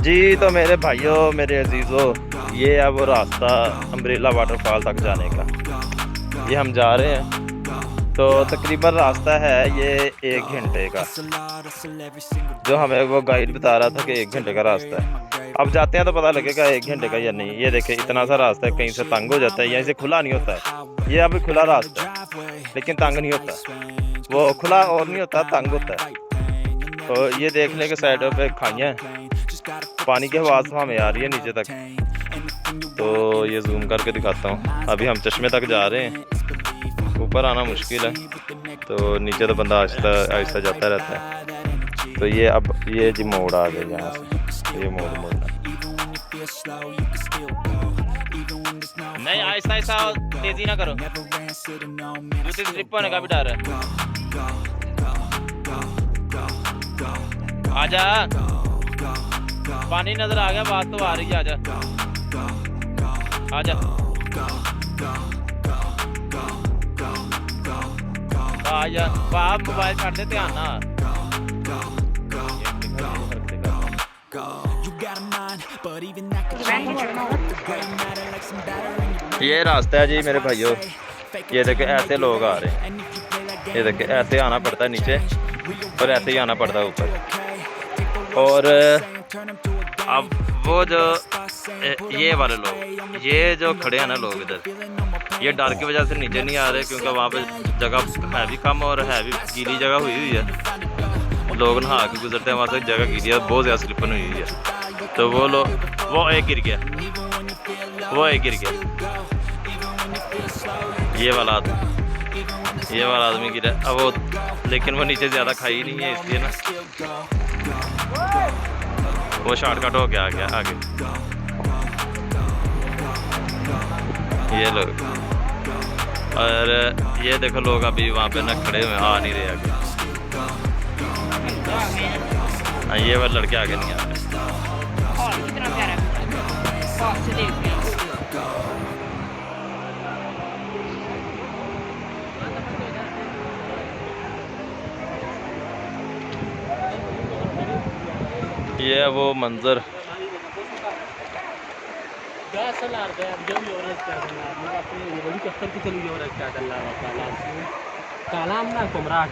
जी तो मेरे भाइयों, मेरे अजीज़ों, ये है वो रास्ता अम्ब्रेला वाटरफॉल तक जाने का। ये हम जा रहे हैं, तो तकरीबन रास्ता है ये 1 घंटे का, जो हमें वो गाइड बता रहा था कि 1 घंटे का रास्ता है। अब जाते हैं तो पता लगेगा 1 घंटे का या नहीं। ये देखे इतना सा रास्ता है, कहीं से तंग हो जाता है, यहीं से खुला नहीं होता है। ये अभी खुला रास्ता है लेकिन तंग नहीं होता, वो खुला और नहीं होता, तंग होता है। तो ये देखने के साइडों पे खाइयाँ हैं, पानी की आवाज़ हमें आ रही है नीचे तक। तो ये जूम करके दिखाता हूँ। अभी हम चश्मे तक जा रहे हैं, ऊपर आना मुश्किल है, तो नीचे तो बंदा आहिस्ता आहिस्ता जाता रहता है। तो ये अब ये जी मोड़ आ गए यहाँ से, ये मोड़ मोड़ना नहीं, आहिस्ता आहिस्ता, तेजी ना करो, जूते स्लिप होने का भी डर है। आजा, पानी नजर आ गया, बात तो आ रही है। आजा आजा आजा, बाप मोबाइल छाड़ दे, ध्यान ना। ये रास्ता है जी मेरे भाइयों, ये देखे ऐसे लोग आ रहे हैं, ये देखे ऐसे आना पड़ता है नीचे और ऐसे ही आना पड़ता है ऊपर। और अब वो जो ये वाले लोग, ये जो खड़े हैं ना लोग इधर, ये डर की वजह से नीचे नहीं आ रहे, क्योंकि वहाँ पे जगह है भी कम और है भी गीली जगह हुई है। लोग नहा के गुजरते हैं, वहाँ से जगह गीली है, बहुत ज़्यादा स्लिपन हुई है। तो वो लोग, वो एक गिर गया, वो एक गिर गया, ये वाला आदमी गिरा। अब वो, लेकिन वो नीचे ज़्यादा खाई नहीं है, इसलिए ना वो शॉर्टकट हो गया आगे। ये लोग, और ये देखो लोग अभी वहाँ पे ना खड़े हुए, आ नहीं रहे आगे। हाँ, ये वाले लड़के आगे नहीं आ रहे। ये है वो मंजर। कालाम ना कुमराट